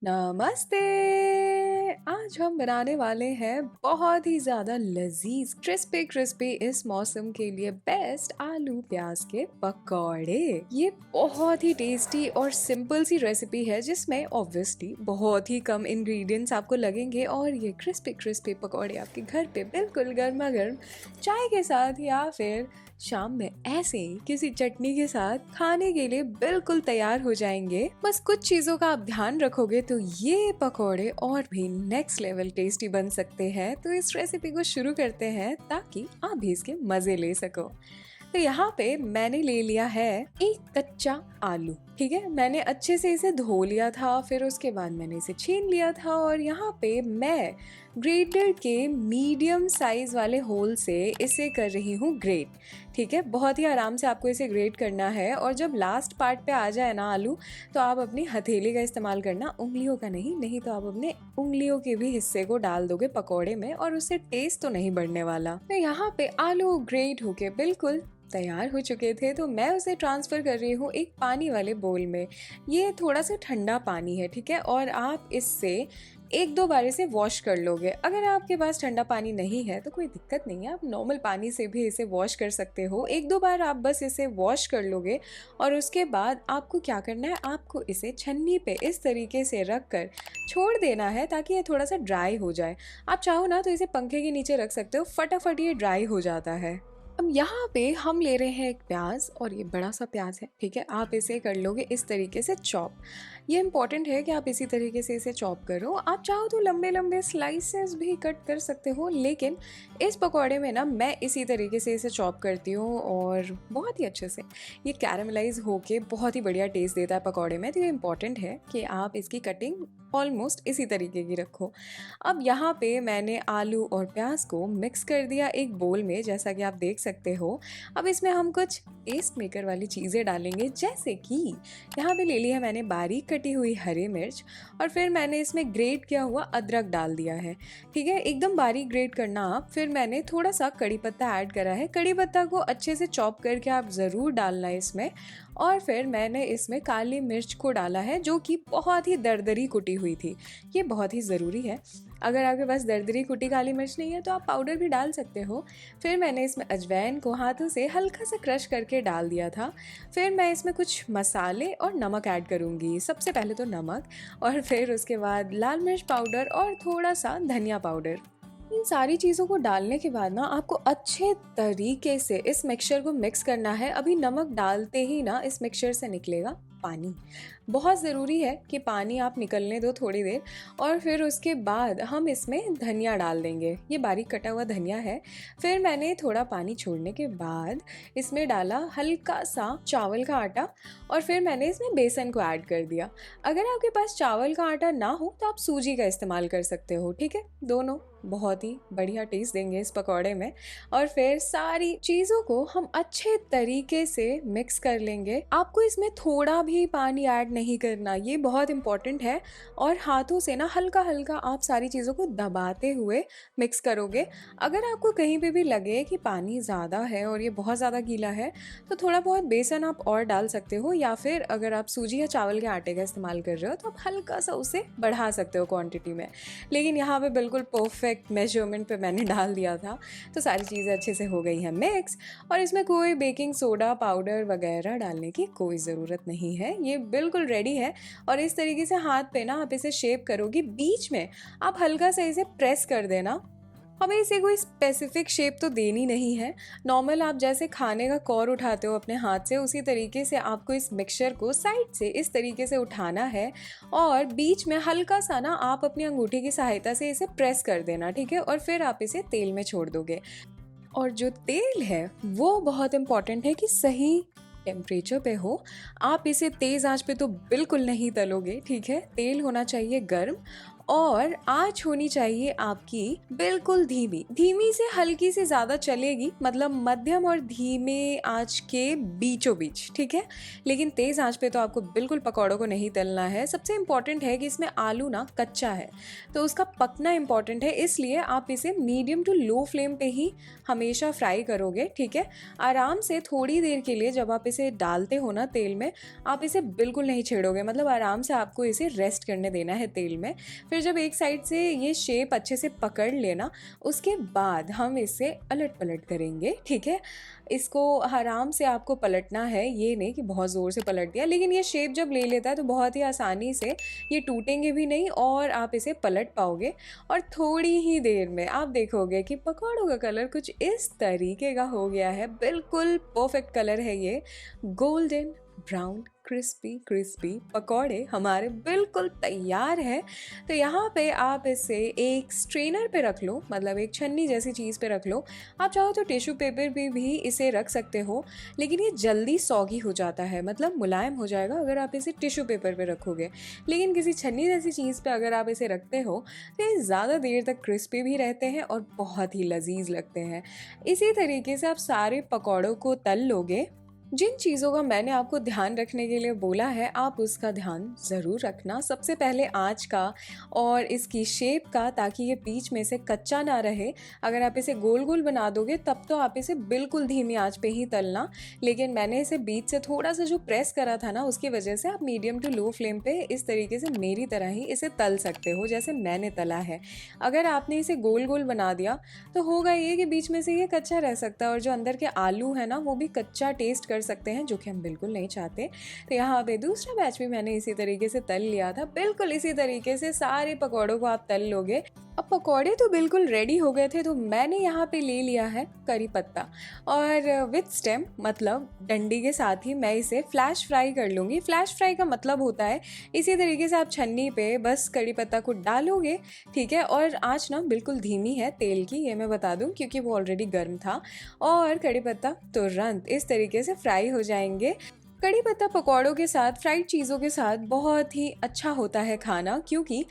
नमस्ते। आज हम बनाने वाले हैं बहुत ही ज़्यादा लजीज क्रिस्पी क्रिस्पी इस मौसम के लिए बेस्ट आलू प्याज के पकौड़े। ये बहुत ही टेस्टी और सिंपल सी रेसिपी है जिसमें ऑब्वियसली बहुत ही कम इंग्रेडिएंट्स आपको लगेंगे और ये क्रिस्पी क्रिस्पी पकौड़े आपके घर पे बिल्कुल गर्मा गर्म चाय के साथ या फिर शाम में ऐसे ही किसी चटनी के साथ खाने के लिए बिल्कुल तैयार हो जाएंगे। बस कुछ चीजों का आप ध्यान रखोगे तो ये पकोड़े और भी नेक्स्ट लेवल टेस्टी बन सकते हैं। तो इस रेसिपी को शुरू करते हैं ताकि आप भी इसके मजे ले सको। तो यहाँ पे मैंने ले लिया है एक कच्चा आलू। ठीक है, मैंने अच्छे से इसे धो लिया था, फिर उसके बाद मैंने इसे छीन लिया था और यहाँ पे मैं ग्रेटर के मीडियम साइज वाले होल से इसे कर रही हूँ ग्रेट। ठीक है, बहुत ही आराम से आपको इसे ग्रेट करना है और जब लास्ट पार्ट पे आ जाए ना आलू, तो आप अपनी हथेली का इस्तेमाल करना, उंगलियों का नहीं तो आप अपने उंगलियों के भी हिस्से को डाल दोगे पकौड़े में और उससे टेस्ट तो नहीं बढ़ने वाला। तो यहाँ पे आलू ग्रेट होके बिल्कुल तैयार हो चुके थे, तो मैं उसे ट्रांसफ़र कर रही हूँ एक पानी वाले बोल में। ये थोड़ा सा ठंडा पानी है, ठीक है, और आप इससे एक दो बार इसे वॉश कर लोगे। अगर आपके पास ठंडा पानी नहीं है तो कोई दिक्कत नहीं है, आप नॉर्मल पानी से भी इसे वॉश कर सकते हो। एक दो बार आप बस इसे वॉश कर लोगे और उसके बाद आपको क्या करना है, आपको इसे छन्नी पे इस तरीके से रख कर छोड़ देना है ताकि ये थोड़ा सा ड्राई हो जाए। आप चाहो ना तो इसे पंखे के नीचे रख सकते हो, फटाफट ये ड्राई हो जाता है। अब यहाँ पे हम ले रहे हैं एक प्याज और ये बड़ा सा प्याज है। ठीक है, आप इसे कर लोगे इस तरीके से चॉप। ये इम्पॉर्टेंट है कि आप इसी तरीके से इसे चॉप करो। आप चाहो तो लंबे लंबे स्लाइसेस भी कट कर सकते हो, लेकिन इस पकौड़े में ना मैं इसी तरीके से इसे चॉप करती हूँ और बहुत ही अच्छे से ये कैरामलाइज होके बहुत ही बढ़िया टेस्ट देता है पकौड़े में। तो ये इम्पॉर्टेंट है कि आप इसकी कटिंग ऑलमोस्ट इसी तरीके की रखो। अब यहाँ पे मैंने आलू और प्याज को मिक्स कर दिया एक बोल में, जैसा कि आप देख सकते हो। अब इसमें हम कुछ टेस्ट मेकर वाली चीज़ें डालेंगे, जैसे कि यहाँ पे ले लिया है मैंने बारीक कटी हुई हरी मिर्च और फिर मैंने इसमें ग्रेट किया हुआ अदरक डाल दिया है। ठीक है, एकदम बारीक ग्रेट करना आप। फिर मैंने थोड़ा सा कड़ी पत्ता ऐड करा है। कड़ी पत्ता को अच्छे से चॉप करके आप ज़रूर डालना इसमें। और फिर मैंने इसमें काली मिर्च को डाला है जो कि बहुत ही दरदरी कुटी हुई थी। ये बहुत ही ज़रूरी है। अगर आपके पास दरदरी कुटी काली मिर्च नहीं है तो आप पाउडर भी डाल सकते हो। फिर मैंने इसमें अजवाइन को हाथों से हल्का सा क्रश करके डाल दिया था। फिर मैं इसमें कुछ मसाले और नमक ऐड करूँगी। सबसे पहले तो नमक और फिर उसके बाद लाल मिर्च पाउडर और थोड़ा सा धनिया पाउडर। इन सारी चीज़ों को डालने के बाद ना आपको अच्छे तरीके से इस मिक्सचर को मिक्स करना है। अभी नमक डालते ही ना इस मिक्सचर से निकलेगा पानी। बहुत ज़रूरी है कि पानी आप निकलने दो थोड़ी देर और फिर उसके बाद हम इसमें धनिया डाल देंगे। ये बारीक कटा हुआ धनिया है। फिर मैंने थोड़ा पानी छोड़ने के बाद इसमें डाला हल्का सा चावल का आटा और फिर मैंने इसमें बेसन को ऐड कर दिया। अगर आपके पास चावल का आटा ना हो तो आप सूजी का इस्तेमाल कर सकते हो। ठीक है, दोनों बहुत ही बढ़िया टेस्ट देंगे इस पकौड़े में। और फिर सारी चीज़ों को हम अच्छे तरीके से मिक्स कर लेंगे। आपको इसमें थोड़ा भी पानी ऐड नहीं करना, ये बहुत इंपॉर्टेंट है। और हाथों से ना हल्का हल्का आप सारी चीज़ों को दबाते हुए मिक्स करोगे। अगर आपको कहीं पे भी लगे कि पानी ज़्यादा है और ये बहुत ज़्यादा गीला है तो थोड़ा बहुत बेसन आप और डाल सकते हो, या फिर अगर आप सूजी या चावल के आटे का इस्तेमाल कर रहे हो तो आप हल्का सा उसे बढ़ा सकते हो क्वांटिटी में। लेकिन यहाँ पे बिल्कुल परफेक्ट मेजरमेंट पे मैंने डाल दिया था, तो सारी चीज़ें अच्छे से हो गई हैं मिक्स। और इसमें कोई बेकिंग सोडा पाउडर वगैरह डालने की कोई ज़रूरत नहीं है, ये बिल्कुल रेडी है। और इस तरीके से हाथ पे ना आप इसे शेप करोगे, बीच में आप हल्का सा इसे प्रेस कर देना। हमें इसे कोई स्पेसिफिक शेप तो देनी नहीं है। नॉर्मल आप जैसे खाने का कौर उठाते हो अपने हाथ से, उसी तरीके से आपको इस मिक्सचर को साइड से इस तरीके से उठाना है और बीच में हल्का सा ना आप अपनी अंगूठी की सहायता से इसे प्रेस कर देना। ठीक है, और फिर आप इसे तेल में छोड़ दोगे। और जो तेल है वो बहुत इम्पॉर्टेंट है कि सही टेम्परेचर पे हो। आप इसे तेज़ आंच पे तो बिल्कुल नहीं तलोगे। ठीक है, तेल होना चाहिए गर्म और आँच होनी चाहिए आपकी बिल्कुल धीमी, धीमी से हल्की से ज़्यादा चलेगी, मतलब मध्यम और धीमे आँच के बीचों बीच, ठीक है। लेकिन तेज़ आँच पे तो आपको बिल्कुल पकौड़ों को नहीं तलना है। सबसे इम्पॉर्टेंट है कि इसमें आलू ना कच्चा है, तो उसका पकना इम्पॉर्टेंट है, इसलिए आप इसे मीडियम टू लो फ्लेम पे ही हमेशा फ्राई करोगे, ठीक है। आराम से थोड़ी देर के लिए जब आप इसे डालते हो ना तेल में, आप इसे बिल्कुल नहीं छेड़ोगे, मतलब आराम से आपको इसे रेस्ट करने देना है तेल में। फिर जब एक साइड से ये शेप अच्छे से पकड़ लेना, उसके बाद हम इसे अलट पलट करेंगे, ठीक है। इसको आराम से आपको पलटना है, ये नहीं कि बहुत ज़ोर से पलट दिया, लेकिन ये शेप जब ले लेता है तो बहुत ही आसानी से ये टूटेंगे भी नहीं और आप इसे पलट पाओगे। और थोड़ी ही देर में आप देखोगे कि पकौड़ों का कलर कुछ इस तरीके का हो गया है, बिल्कुल परफेक्ट कलर है ये, गोल्डन ब्राउन क्रिस्पी क्रिस्पी पकौड़े हमारे बिल्कुल तैयार है। तो यहाँ पे आप इसे एक स्ट्रेनर पे रख लो, मतलब एक छन्नी जैसी चीज़ पे रख लो। आप चाहो तो टिश्यू पेपर पे भी इसे रख सकते हो, लेकिन ये जल्दी सॉगी हो जाता है, मतलब मुलायम हो जाएगा अगर आप इसे टिश्यू पेपर पे रखोगे। लेकिन किसी छन्नी जैसी चीज़ पे अगर आप इसे रखते हो तो ये ज़्यादा देर तक क्रिस्पी भी रहते हैं और बहुत ही लजीज लगते हैं। इसी तरीके से आप सारे पकौड़ों को तल लोगे। जिन चीज़ों का मैंने आपको ध्यान रखने के लिए बोला है, आप उसका ध्यान ज़रूर रखना। सबसे पहले आँच का और इसकी शेप का, ताकि ये बीच में से कच्चा ना रहे। अगर आप इसे गोल गोल बना दोगे तब तो आप इसे बिल्कुल धीमी आँच पे ही तलना, लेकिन मैंने इसे बीच से थोड़ा सा जो प्रेस करा था ना, उसकी वजह से आप मीडियम टू लो फ्लेम पे इस तरीके से मेरी तरह ही इसे तल सकते हो जैसे मैंने तला है। अगर आपने इसे गोल गोल बना दिया तो होगा ये कि बीच में से ये कच्चा रह सकता है और जो अंदर के आलू है ना, वो भी कच्चा टेस्ट कर सकते हैं, जो कि हम बिल्कुल नहीं चाहते। तो यहाँ पे दूसरा बैच भी मैंने इसी तरीके से तल लिया था। बिल्कुल इसी तरीके से सारे पकौड़ों को आप तल लोगे। अब पकौड़े तो बिल्कुल रेडी हो गए थे, तो मैंने यहाँ पे ले लिया है करी पत्ता और विथ स्टेम, मतलब डंडी के साथ ही मैं इसे फ्लैश फ्राई कर लूँगी। फ्लैश फ्राई का मतलब होता है इसी तरीके से आप छन्नी पे बस करी पत्ता को डालोगे, ठीक है। और आँच ना बिल्कुल धीमी है तेल की, ये मैं बता दूँ, क्योंकि वो ऑलरेडी गर्म था। और कड़ी पत्ता तुरंत इस तरीके से फ्राई हो जाएंगे। कड़ी पत्ता पकौड़ों के साथ, फ्राइड चीज़ों के साथ बहुत ही अच्छा होता है खाना, क्योंकि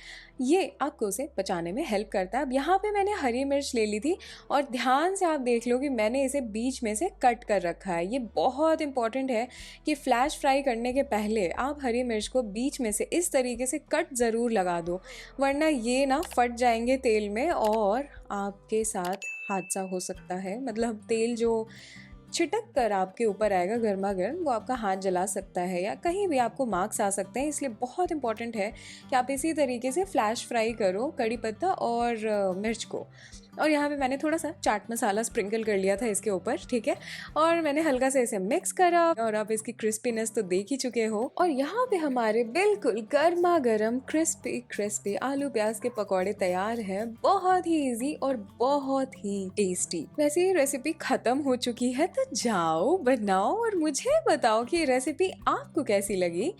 ये आपको उसे पचाने में हेल्प करता है। अब यहाँ पे मैंने हरी मिर्च ले ली थी और ध्यान से आप देख लो कि मैंने इसे बीच में से कट कर रखा है। ये बहुत इंपॉर्टेंट है कि फ्लैश फ्राई करने के पहले आप हरी मिर्च को बीच में से इस तरीके से कट ज़रूर लगा दो, वरना ये ना फट जाएंगे तेल में और आपके साथ हादसा हो सकता है। मतलब तेल जो छिटक कर आपके ऊपर आएगा गर्मा गर्म, वो आपका हाथ जला सकता है या कहीं भी आपको मार्क्स आ सकते हैं। इसलिए बहुत इंपॉर्टेंट है कि आप इसी तरीके से फ्लैश फ्राई करो कड़ी पत्ता और मिर्च को। और यहाँ पे मैंने थोड़ा सा चाट मसाला स्प्रिंकल कर लिया था इसके ऊपर, ठीक है। और मैंने हल्का से इसे मिक्स करा और आप इसकी क्रिस्पीनेस तो देख ही चुके हो। और यहाँ पे हमारे बिल्कुल गर्मा गर्म क्रिस्पी क्रिस्पी आलू प्याज के पकौड़े तैयार हैं। बहुत ही इजी और बहुत ही टेस्टी। वैसे ये रेसिपी खत्म हो चुकी है, तो जाओ बनाओ और मुझे बताओ कि ये रेसिपी आपको कैसी लगी।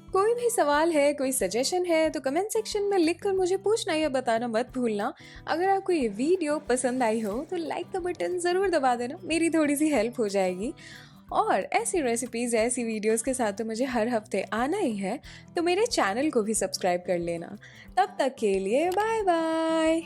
कोई भी सवाल है, कोई सजेशन है, तो कमेंट सेक्शन में लिखकर मुझे पूछना या बताना मत भूलना। अगर आपको ये वीडियो पसंद आई हो तो लाइक का बटन ज़रूर दबा देना, मेरी थोड़ी सी हेल्प हो जाएगी। और ऐसी रेसिपीज़, ऐसी वीडियोस के साथ तो मुझे हर हफ्ते आना ही है, तो मेरे चैनल को भी सब्सक्राइब कर लेना। तब तक के लिए बाय बाय।